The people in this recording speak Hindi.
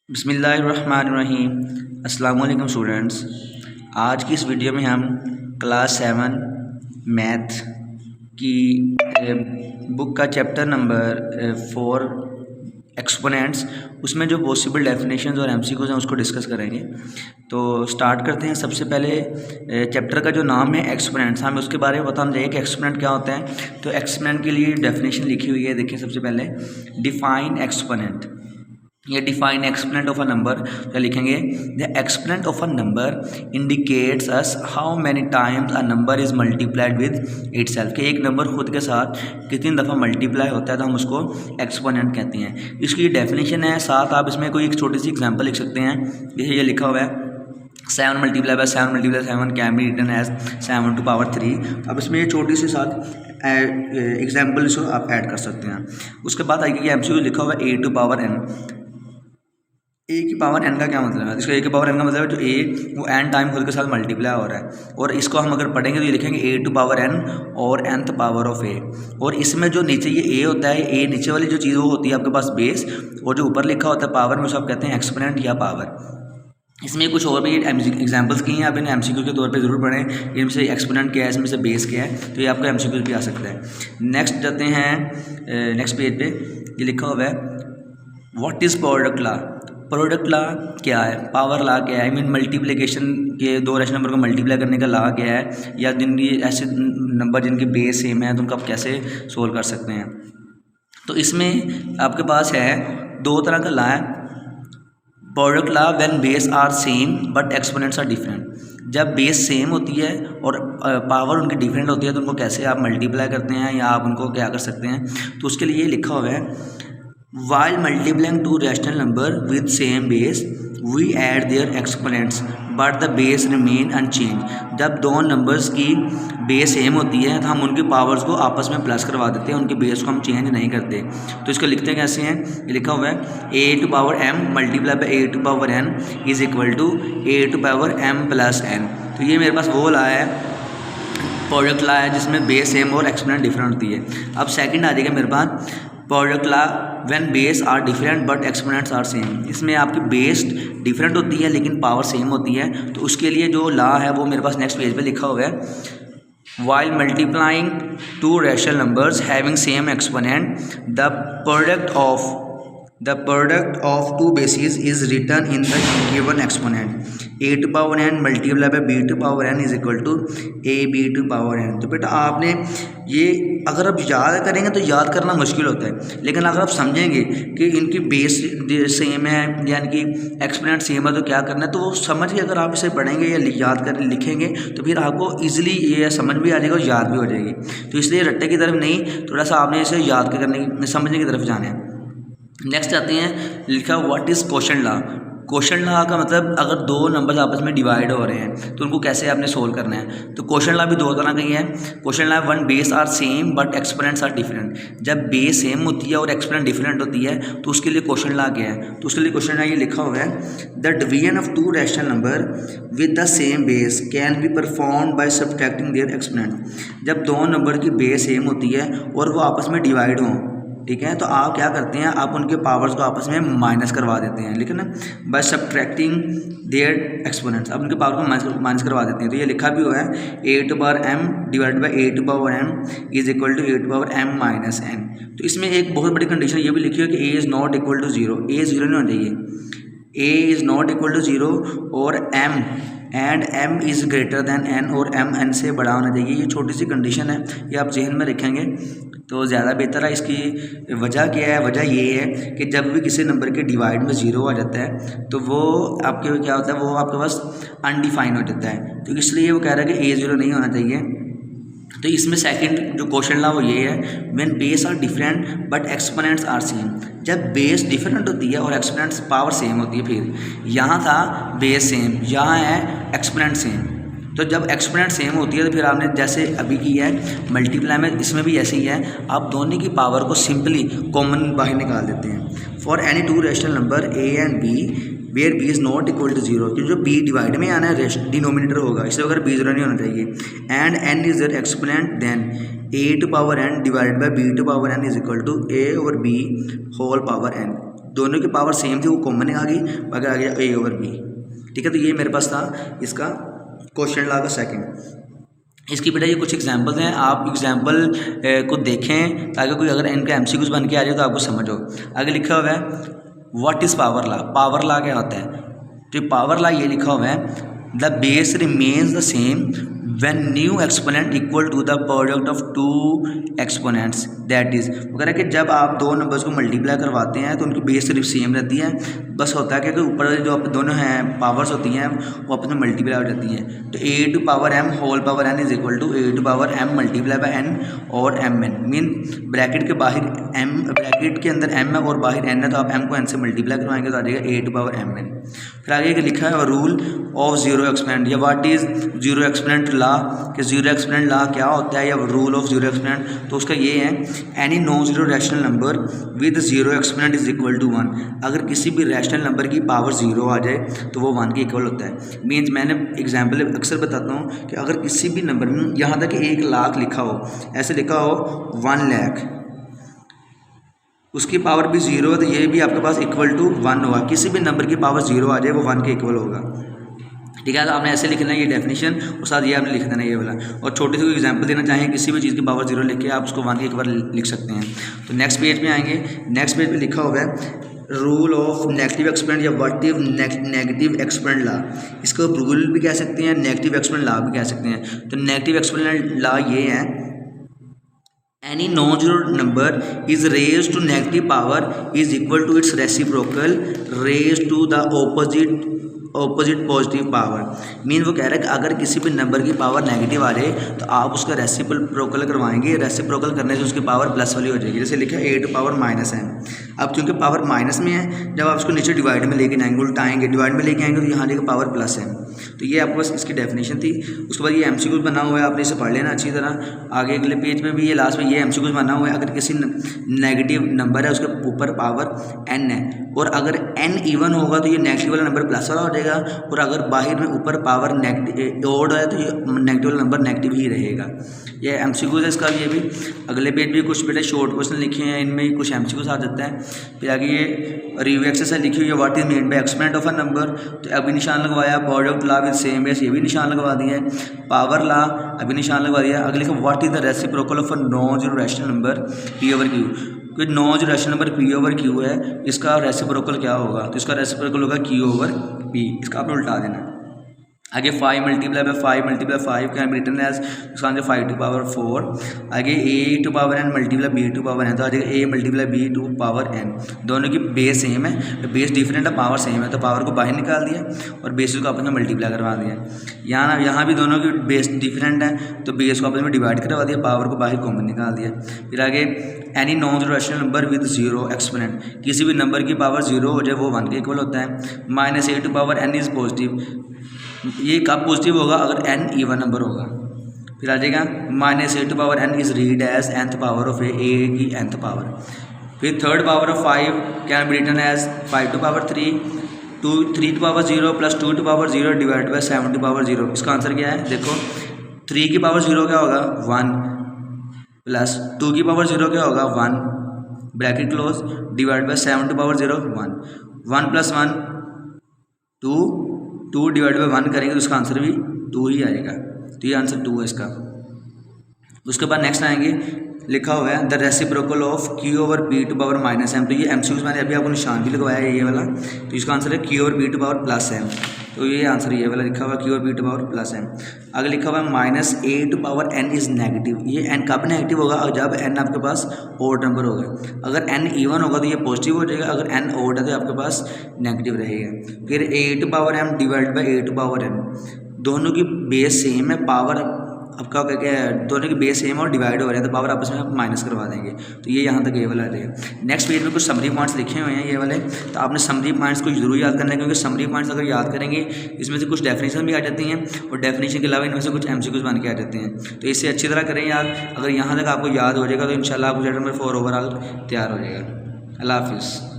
बिस्मिल्लाहिर्रहमानिर्रहीम। अस्सलाम वालेकुम स्टूडेंट्स। आज की इस वीडियो में हम क्लास 7 मैथ की बुक का चैप्टर नंबर 4 एक्सपोनेंट्स, उसमें जो पॉसिबल डेफिनेशंस और एमसीक्यूज हैं उसको डिस्कस करेंगे। तो स्टार्ट करते हैं। सबसे पहले चैप्टर का जो नाम है एक्सपोनेंट्स, हमें उसके बारे में बताना चाहिए कि एक्सपोनेंट क्या होता है। तो एक्सपोनेंट के लिए डेफिनेशन लिखी हुई है, देखिए सबसे पहले डिफाइन एक्सपोनेंट। ये define exponent of a number क्या लिखेंगे? The exponent of a number indicates us how many times a number is multiplied with itself, कि एक नंबर खुद के साथ कितनी दफ़ा मल्टीप्लाई होता है तो हम उसको एक्सपोनेंट कहते हैं। इसकी डेफिनेशन है, साथ आप इसमें कोई एक छोटी सी एग्जांपल लिख सकते हैं। ये लिखा हुआ है 7 multiply by 7 multiply 7 can be written as 7 to power 3। अब इसमें ये छोटी सी साथ एग्जाम्पल इसको आप ऐड कर सकते हैं। उसके बाद आइए एमसीक्यू लिखा हुआ है a टू पावर n। ए की पावर एन का क्या मतलब है? इसका ए की पावर एन का मतलब है जो ए वो एन टाइम खुद के साथ मल्टीप्लाई हो रहा है। और इसको हम अगर पढ़ेंगे तो ये लिखेंगे ए टू पावर एन और nth पावर ऑफ ए। और इसमें जो नीचे ये ए होता है, ए नीचे वाली जो चीज़ वो होती है आपके पास बेस, और जो ऊपर लिखा होता है पावर में, उसको आप कहते हैं एक्सपोनेंट या पावर। इसमें कुछ और भी एग्जांपल्स की हैं, आप इन्हें एमसीक्यू के तौर पे ज़रूर पढ़ें। इनमें से एक्सपोनेंट क्या है, इसमें से बेस क्या है, तो ये आपको एमसीक्यू भी आ सकता है। नेक्स्ट जाते हैं नेक्स्ट पेज पे। ये लिखा हुआ है what is product law. Product law क्या है, पावर लॉ क्या है, आई मीन मल्टीप्लिकेशन के दो रैशनल नंबर को मल्टीप्लाई करने का लॉ क्या है, या जिनकी ऐसे नंबर जिनके बेस सेम है तो उनको आप कैसे सोल्व कर सकते हैं। तो इसमें आपके पास है दो तरह का लॉ है। Product law when base are same but exponents are different. जब बेस सेम होती है और पावर उनकी डिफरेंट होती है तो उनको कैसे आप मल्टीप्लाई करते हैं या आप उनको क्या कर सकते हैं। तो उसके लिए लिखा हुआ है while multiplying two rational number with same base we add their exponents but the base remain unchanged। जब दो नंबर्स की बेस सेम होती है तो हम उनकी पावर्स को आपस में प्लस करवा देते हैं, उनके बेस को हम चेंज नहीं करते। तो इसको लिखते हैं कैसे हैं, ये लिखा हुआ है ए to power M multiply by A to power N is equal to A to power M plus N. तो ये मेरे पास वो ला है, प्रोडक्ट ला है जिसमें बेस सेम और एक्सपोनेंट डिफरेंट होती है। अब सेकंड आ जाएगा मेरे पास product law when base are different but exponents are same. इसमें आपकी बेस डिफरेंट होती है लेकिन पावर सेम होती है। तो उसके लिए जो लॉ है वो मेरे पास नेक्स्ट पेज पे लिखा हुआ है while multiplying two rational numbers having same exponent the product of two bases is written in the given exponent a to power n multiplied by b to power n is equal to a b to power n। तो बेटा आपने ये अगर आप याद करेंगे तो याद करना मुश्किल होता है, लेकिन अगर आप समझेंगे कि इनकी बेस सेम है या इनकी एक्सपोनेंट सेम है तो क्या करना है, तो वो समझ के अगर आप इसे पढ़ेंगे या याद कर लिखेंगे तो फिर आपको ईजिली ये समझ भी आ जाएगा और याद भी हो जाएगी। तो इसलिए रट्टे की तरफ नहीं, थोड़ा सा आपने इसे याद करने की समझने की तरफ जाना है। नेक्स्ट आते हैं, लिखा what is quotient law. Quotient law का मतलब अगर दो नंबर्स आपस में डिवाइड हो रहे हैं तो उनको कैसे आपने सोल्व करना है। तो क्वोशंट लॉ भी दो तरह का ही है। Quotient law when base are same but exponents are different. जब बेस सेम होती है और एक्सपोनेंट डिफरेंट होती है तो उसके लिए क्वोशंट लॉ क्या है। तो उसके लिए क्वोशंट लॉ ये लिखा हुआ है the division of two rational number with the same base can be performed by subtracting their exponent. जब दो नंबर की बेस सेम होती है और वो आपस में डिवाइड हों, ठीक है, तो आप क्या करते हैं, आप उनके पावर्स को आपस में माइनस करवा देते हैं, लेकिन बाय सब्ट्रैक्टिंग देयर एक्सपोनेंट्स, आप उनके पावर को माइनस करवा देते हैं। तो ये लिखा भी हुआ है ए to power m divide by A to power m is equal to A to power m minus n. तो इसमें एक बहुत बड़ी कंडीशन ये भी लिखी है कि a is not equal to zero. A zero नहीं होना चाहिए, a is not equal to zero और m and m is greater than n और m n से बड़ा होना चाहिए। ये छोटी सी कंडीशन है, ये आप जहन में रखेंगे तो ज़्यादा बेहतर है। इसकी वजह क्या है, वजह ये है कि जब भी किसी नंबर के डिवाइड में ज़ीरो आ जाता है तो वो आपके क्या होता है, वो आपके पास अनडिफाइन हो जाता है। तो इसलिए वो कह रहा है कि a0 नहीं होना चाहिए। तो इसमें सेकंड जो क्वेश्चन ला वो ये है when base are different but exponents are same. जब बेस डिफरेंट होती है और एक्सपोनेंट्स पावर सेम होती है, फिर यहाँ था बेस सेम, यहाँ है एक्सपोनेंट सेम। तो जब एक्सपोनेंट सेम होती है तो फिर आपने जैसे अभी की है मल्टीप्लाई में, इसमें भी ऐसे ही है, आप दोनों की पावर को सिंपली कॉमन बाहर निकाल देते हैं। For any two rational number A and B where B is not equal to zero, क्योंकि जो बी डिवाइड में आना है डिनोमिनेटर होगा, इससे अगर बी जीरो नहीं होना चाहिए। And N is their exponent then A to power N divide by B to power N is equal to A over B whole power N. दोनों की पावर सेम थी, वो कॉमन आ गई, अगर आ गया a ओवर b। ठीक है, तो ये मेरे पास था इसका क्वेश्चन लॉ का सेकंड। इसकी बेटा ये कुछ एग्जांपल्स हैं, आप एग्जांपल को देखें ताकि कोई अगर इनका एमसीक्यूज बन के आ जाए तो आपको समझ हो। आगे लिखा हुआ है what is power law. Power law क्या होता है? तो पावर लॉ ये लिखा हुआ है the base remains the same when new exponent equal to the product of two exponents, that is वगैरह कि जब आप दो नंबर्स को मल्टीप्लाई करवाते हैं तो उनकी बेस सिर्फ सेम रहती है, बस होता है कि ऊपर जो आप दोनों हैं पावर्स होती हैं वो आपस में मल्टीप्लाई हो जाती हैं। तो a to power m whole power n is equal to a to power m multiply by n और mn, मीन ब्रैकेट के बाहर m, ब्रैकेट के अंदर m है और बाहर n है, तो आप m को n से मल्टीप्लाई करवाएंगे तो आ जाएगा a टू पावर mn। फिर आगे लिखा है रूल ऑफ जीरो एक्सपोनेंट, या what is zero exponent law, कि जीरो एक्सपोनेंट लॉ क्या होता है या रूल ऑफ जीरो एक्सपोनेंट। तो उसका ये है any non zero rational number with zero exponent is equal to 1। अगर किसी भी रैशनल नंबर की पावर जीरो आ जाए तो वो 1 के इक्वल होता है। मीन्स मैंने एग्जाम्पल अक्सर बताता हूँ कि अगर किसी भी नंबर में यहाँ तक 1 लाख लिखा हो, ऐसे लिखा हो 1 लाख, उसकी पावर भी जीरो है तो ये भी आपके पास इक्वल टू 1 होगा। किसी भी नंबर की पावर जीरो आ जाए वो 1 के इक्वल होगा। ठीक है, तो आपने ऐसे लिखना है ये डेफिनेशन, और साथ ये आपने लिख देना ये वाला। और छोटी सी कोई एग्जांपल देना चाहें किसी भी चीज़ की पावर जीरो लिख के आप उसको 1 के इक्वल लिख सकते हैं। तो नेक्स्ट पेज पे आएंगे, नेक्स्ट पेज पे लिखा हुआ है रूल ऑफ नेगेटिव एक्सपोनेंट या what is negative exponent law. इसको रूल भी कह सकते हैं, नेगेटिव एक्सपोनेंट लॉ भी कह सकते हैं। तो नेगेटिव एक्सपोनेंट लॉ ये है any non-zero number is raised to negative power is equal to its reciprocal raised to the opposite positive power. Mean वो कह रहा है कि अगर किसी भी नंबर की पावर नेगेटिव आ जाए तो आप उसका रेसिप्रोकल करवाएंगे, रेसिप्रोकल करने से उसकी पावर प्लस वाली हो जाएगी। जैसे लिखा है a टू पावर माइनस है, अब क्योंकि पावर माइनस में है, जब आप उसको नीचे डिवाइड में लेके आएंगे, उल्टाएंगे, डिवाइड में लेके आएंगे तो यहाँ देखिए पावर प्लस है। तो ये आपके पास इसकी डेफिनेशन थी। उसके बाद ये एमसीक्यूज बना हुआ है, आपने इसे पढ़ लेना अच्छी तरह। आगे अगले पेज में भी ये लास्ट में ये एमसीक्यूज बना हुआ है। अगर किसी नेगेटिव नंबर है उसके ऊपर पावर n है और अगर n इवन होगा तो ये नेगेटिव वाला नंबर प्लस वाला हो जाएगा, और अगर बाहर में ऊपर पावर नेगेटिव ओड है तो ये नेगेटिव वाला नंबर नेगेटिव ही रहेगा। ये एमसीक्यूज है इसका। ये भी अगले पेज भी कुछ बेटे शॉर्ट क्वेश्चन लिखे हैं, इनमें कुछ एमसीक्यूज आ जाता है। फिर आगे ये रिव्यू एक्सरसाइज लिखी हुई है what is made by exponent of a number, तो अभी निशान लगवाया। Product law with same base, ये भी निशान लगवा दिया है। पावर लॉ अभी निशान लगवा दिया। अगले लिखा what is the reciprocal of a non zero rational number p over q। कोई non zero rational number p over q है, इसका रेसिप्रोकल क्या होगा? तो इसका रेसिप्रोकल होगा q ओवर p। इसका आपने उल्टा देना है। आगे 5 multiply by 5 multiply 5 can be written as, इसका आंसर 5 टू पावर 4। आगे a to power n multiply b to power n, तो आ जाएगा a multiply b to power n। दोनों की बेस सेम है, बेस डिफरेंट है, पावर सेम है, तो पावर को बाहर निकाल दिया और बेस को आपस में मल्टीप्लाई करवा दिया। यहाँ भी दोनों की बेस डिफरेंट है तो बेस को आपस में डिवाइड करवा दिया, पावर को बाहर कॉमन निकाल दिया। फिर आगे any non zero rational number with zero exponent, किसी भी नंबर की पावर जीरो हो जाए वो 1 के इक्वल होता है। Minus a to power n is positive, ये कब पॉजिटिव होगा? अगर n इवन नंबर होगा। फिर आ जाएगा minus a to power n is read as nth power of a की nth पावर। फिर third power of 5 can be written as 5 to power 3 3 to power 0 plus 2 to power 0 divide by 7 to power 0। इसका आंसर क्या है? देखो 3 की पावर 0 क्या होगा? 1 प्लस 2 की पावर 0 क्या होगा? 1 bracket close divide by 7 to power 0 1 1 plus 1 2 divide by 1 करेंगे तो उसका आंसर भी 2 ही आएगा। तो ये आंसर 2 है इसका। उसके बाद नेक्स्ट आएंगे, लिखा हुआ है the reciprocal of q over p to power minus m। तो ये एमसीक्यूज मैंने अभी आपको निशान भी लगवाया है ये वाला, तो इसका आंसर है q over p to power plus m। तो ये आंसर ये वाला लिखा हुआ है q over p to power plus m। आगे लिखा हुआ है minus a to power n is negative. ये n कब नेगेटिव होगा? जब n आपके पास ओड नंबर होगा। अगर n इवन होगा तो ये पॉजिटिव हो जाएगा, अगर n ओड है तो आपके पास नेगेटिव रहेगा। फिर a to power m divide by a to power n, दोनों की बेस सेम है, पावर आपका क्या है, दोनों की बेस सेम और डिवाइड हो रहे हैं तो पावर आपस में आप माइनस करवा देंगे। तो ये यहाँ तक ये वाला आ जाएगा। नेक्स्ट पेज में कुछ समरी पॉइंट्स लिखे हुए हैं ये वाले, तो आपने समरी पॉइंट्स को जरूर याद करना है, क्योंकि समरी पॉइंट्स अगर याद करेंगे इसमें से कुछ डेफिनेशन भी आ जाती हैं और डेफिनेशन के अलावा इनमें से कुछ एमसीक्यूज बन के आ जाते हैं। तो इससे अच्छी तरह करें याद। अगर यहाँ तक आपको याद हो जाएगा तो इंशाल्लाह आपको चैप्टर नंबर 4 ओवरऑल तैयार हो जाएगा। अल्लाह हाफिज़।